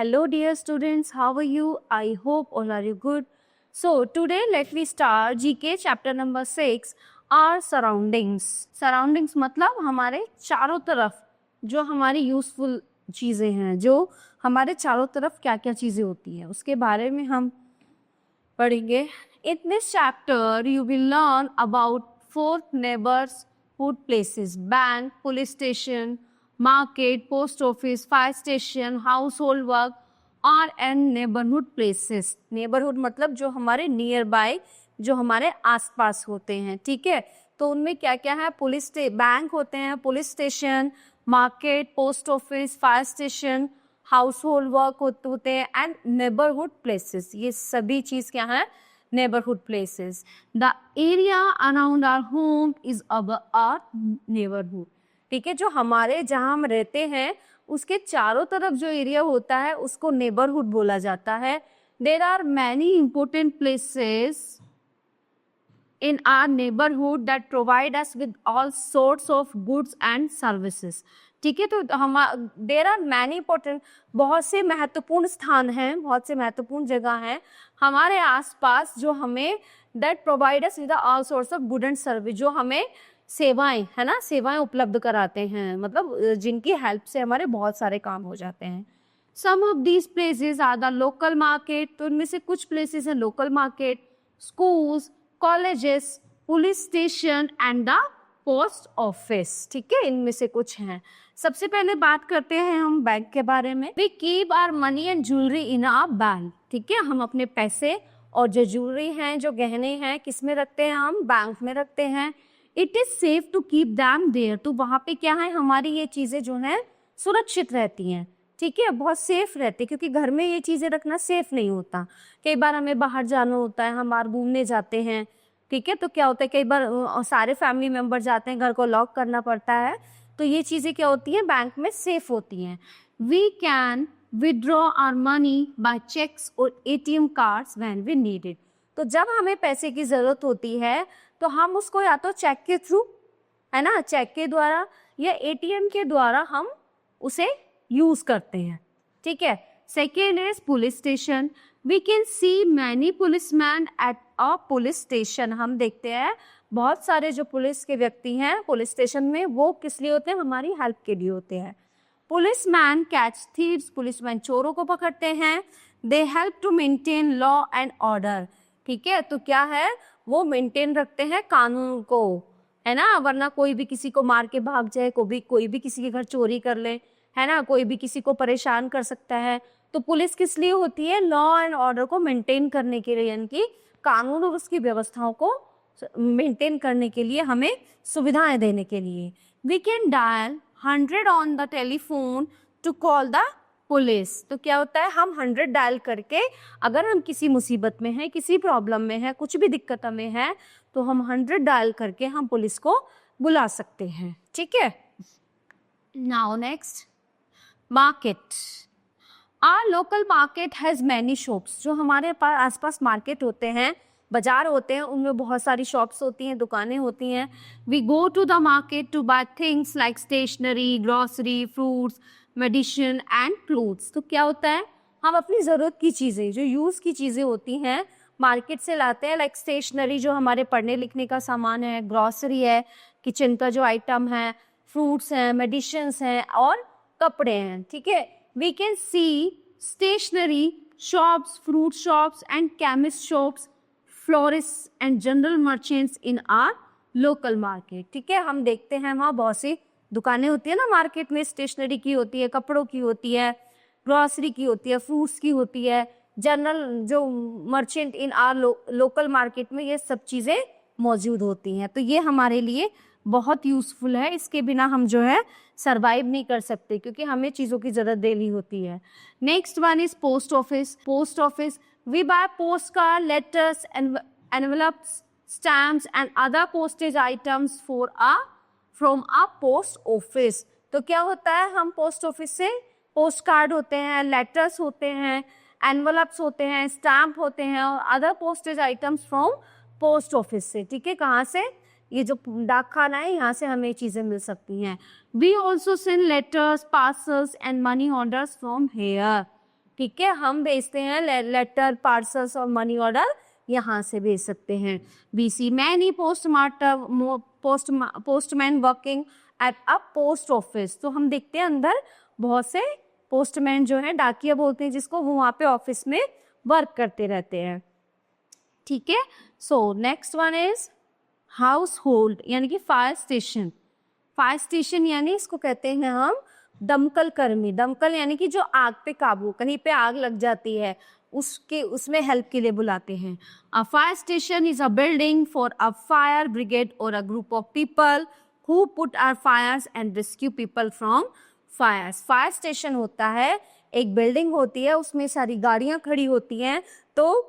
Hello dear students, how are you? I hope all are you good. So today let me start GK chapter number 6, our surroundings. Surroundings मतलब हमारे चारों तरफ जो हमारी useful चीज़ें हैं, जो हमारे चारों तरफ क्या क्या चीज़ें होती हैं, उसके बारे में हम पढ़ेंगे. In this chapter you will learn about 4 neighborhood places: bank, police station, market, post office, fire station, household work और and neighborhood places. Neighborhood मतलब जो हमारे नियर बाय, जो हमारे आसपास होते हैं, ठीक है. तो उनमें क्या क्या है? पुलिस बैंक होते हैं, police station, market, post office, fire station, house hold work होते हैं एंड नेबरहुड प्लेसेस. ये सभी चीज़ क्या है? Neighbourhood places. The area around our home is our neighbourhood. ठीक है, जो हमारे जहाँ हम रहते हैं उसके चारों तरफ जो एरिया होता है उसको नेबरहुड बोला जाता है. There are many important places in our neighborhood that provide us with all sorts of goods and services. ठीक है, तो हम there are many important, बहुत से महत्वपूर्ण स्थान हैं, बहुत से महत्वपूर्ण जगह हैं हमारे आसपास जो हमें that provide us with all sorts of good and service, जो हमें सेवाएं है ना, सेवाएं उपलब्ध कराते हैं, मतलब जिनकी हेल्प से हमारे बहुत सारे काम हो जाते हैं. Some of these places are the local market. तो इनमें से कुछ places हैं local market, schools, colleges, police station and the post office. ठीक है, इनमें से कुछ हैं. सबसे पहले बात करते हैं हम बैंक के बारे में. We keep our money and jewellery in our bank. ठीक है, हम अपने पैसे और जो ज्वेलरी हैं, जो गहने हैं, किस में रखते हैं? हम बैंक में रखते हैं. It is safe to keep them there. तो वहाँ पे क्या है, हमारी ये चीज़ें जो हैं सुरक्षित रहती हैं. ठीक है, बहुत सेफ रहती है, क्योंकि घर में ये चीज़ें रखना सेफ नहीं होता. कई बार हमें बाहर जाना होता है, हम बाहर घूमने जाते हैं. ठीक है, तो क्या होता है, कई बार सारे फैमिली मेंबर जाते हैं, घर को लॉक करना पड़ता है. तो ये चीज़ें क्या होती हैं, बैंक में सेफ होती हैं. We can withdraw our money by cheques और ATM cards when we need it. तो जब हमें पैसे की ज़रूरत होती है तो हम उसको या तो चेक के थ्रू, है ना, चेक के द्वारा या ATM के द्वारा हम उसे यूज करते हैं. ठीक है. Second is police station. We can see many policeman at a police station. हम देखते हैं बहुत सारे जो पुलिस के व्यक्ति हैं पुलिस स्टेशन में, वो किस लिए होते हैं? हमारी हेल्प के लिए होते हैं. Policeman catch thieves. पुलिसमैन चोरों को पकड़ते हैं. They help to maintain law and order. ठीक है, तो क्या है, वो मेंटेन रखते हैं कानून को, है ना, वरना कोई भी किसी को मार के भाग जाए, कोई भी किसी के घर चोरी कर ले, है ना, कोई भी किसी को परेशान कर सकता है. तो पुलिस किस लिए होती है? लॉ एंड ऑर्डर को मेंटेन करने के लिए, यानी कि कानून और उसकी व्यवस्थाओं को मेंटेन करने के लिए, हमें सुविधाएं देने के लिए. We can dial 100 on the telephone to call the police. तो क्या होता है, हम 100 डायल करके अगर हम किसी मुसीबत में हैं, किसी प्रॉब्लम में हैं, कुछ भी दिक्कत में है, तो हम 100 डायल करके हम पुलिस को बुला सकते हैं. ठीक है. Now next, market. Our local market has many shops. जो हमारे पास आसपास मार्केट होते हैं, बाजार होते हैं, उनमें बहुत सारी शॉप्स होती हैं, दुकानें होती हैं. We go to the market to buy things like stationery, grocery, fruits, medicine and clothes. तो क्या होता है, हम अपनी ज़रूरत की चीज़ें, जो यूज़ की चीज़ें होती हैं, मार्केट से लाते हैं. लाइक स्टेशनरी, जो हमारे पढ़ने लिखने का सामान है, ग्रॉसरी है, किचन का जो आइटम है, फ्रूट्स हैं, मेडिसिन्स हैं और कपड़े हैं. ठीक है. We can see stationery shops, fruit shops and chemist shops, florists and general merchants in our local market. ठीक है, हम देखते हैं वहाँ बहुत सी दुकानें होती है ना मार्केट में. स्टेशनरी की होती है, कपड़ों की होती है, ग्रॉसरी की होती है, फ्रूट्स की होती है, जनरल जो merchant in are local market में ये सब चीज़ें मौजूद होती हैं. तो ये हमारे लिए बहुत यूज़फुल है. इसके बिना हम जो है सरवाइव नहीं कर सकते, क्योंकि हमें चीज़ों की ज़रूरत डेली होती है. Next one is post office. Post office, we buy post card, letters, envelopes, stamps and other postage items from a post office. तो क्या होता है, हम पोस्ट ऑफिस से पोस्ट कार्ड होते हैं, लेटर्स होते हैं, एनवेलप्स होते हैं, स्टैम्प होते हैं और other postage items from post office से. ठीक है, कहाँ से? ये जो डाक खाना है, यहाँ से हमें चीज़ें मिल सकती हैं. We also send letters, parcels and money orders from here. ठीक है, हम भेजते हैं लेटर, पार्सल्स और मनी ऑर्डर यहाँ से भेज सकते हैं। We see many postman working at a post office, तो हम देखते हैं अंदर बहुत से पोस्टमैन जो है, डाकिया बोलते हैं जिसको, वो वहाँ पे ऑफिस में वर्क करते रहते हैं। ठीक है, so next one is house hold, यानी कि फायर स्टेशन। फायर स्टेशन यानी इसको कहते हैं हम दमकल कर्मी। दमकल यानी कि जो आग पे काबू, कहीं पे आग लग जाती है उसमें हेल्प के लिए बुलाते हैं। A fire station is a building for a fire brigade और a group of people who put out fires and rescue people from fires. Fire station होता है, एक बिल्डिंग होती है, उसमें सारी गाड़ियां खड़ी होती हैं, तो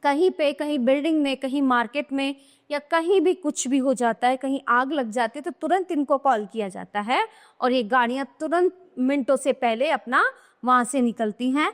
कहीं पे, कहीं बिल्डिंग में, कहीं मार्केट में, या कहीं भी कुछ भी हो जाता है, कहीं आग लग जाती है, तो तुरंत इनको कॉल किया जाता है और ये गाड़ियां तुरंत मिनटों से पहले अपना वहां से निकलती हैं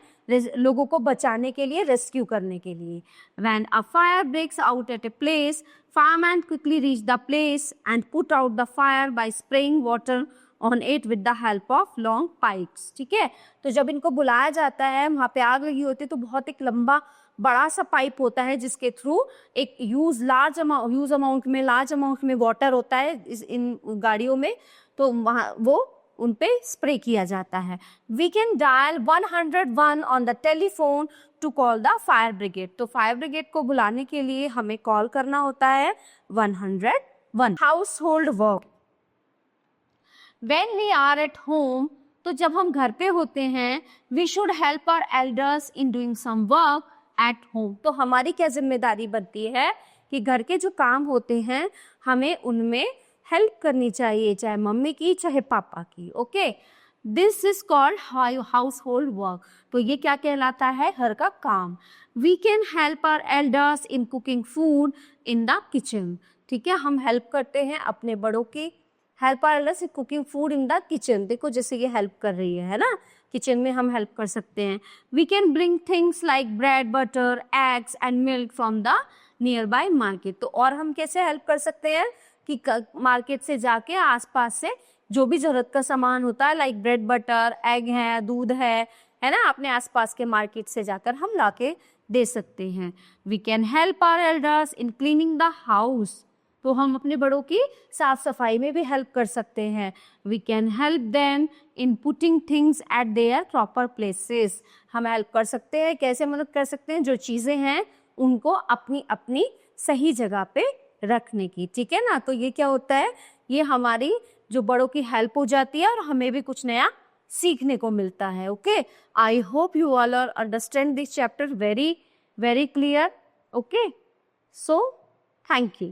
लोगों को बचाने के लिए, रेस्क्यू करने के लिए। When a fire breaks out at a place, firemen quickly reach the place and put out the fire by spraying water on it with the help of long pipes। ठीक है, तो जब इनको बुलाया जाता है, वहाँ पे आग लगी होती है, तो बहुत एक लंबा बड़ा सा पाइप होता है जिसके थ्रू एक लार्ज अमाउंट में वाटर होता है इन गाड़ियों में, तो वहाँ वो उन पे स्प्रे किया जाता है। We can dial 101 on the telephone to call the fire brigade, तो फायर ब्रिगेड को बुलाने के लिए हमें कॉल करना होता है 101। Household work, when we are at home, तो जब हम घर पे होते हैं, we should help our elders in doing some work at home, तो हमारी क्या जिम्मेदारी बनती है कि घर के जो काम होते हैं हमें उनमें हेल्प करनी चाहिए, चाहे मम्मी की चाहे पापा की। Okay, this is called household work, तो ये क्या कहलाता है, घर का काम। We can help our elders in cooking food in the kitchen, ठीक है, हम हेल्प करते हैं अपने बड़ों की, help our elders in cooking food in the kitchen, देखो जैसे ये हेल्प कर रही है ना, किचन में हम हेल्प कर सकते हैं। We can bring things like bread, butter, eggs and milk from the nearby market, तो और हम कैसे हेल्प कर सकते हैं कि मार्केट से जाके आसपास से जो भी जरूरत का सामान होता है, लाइक ब्रेड, बटर, एग है, दूध है ना, अपने आसपास के मार्केट से जाकर हम लाके दे सकते हैं। We can help our elders in cleaning the house, तो हम अपने बड़ों की साफ सफाई में भी हेल्प कर सकते हैं। We can help them in putting things at their proper places, हम हेल्प कर सकते हैं, कैसे मदद कर सकते हैं, जो चीज़ें हैं उनको अपनी अपनी सही जगह पे रखने की, ठीक है ना। तो ये क्या होता है, ये हमारी जो बड़ों की हेल्प हो जाती है और हमें भी कुछ नया सीखने को मिलता है। Okay, I hope you all are understand this chapter very very clear. Okay, so thank you.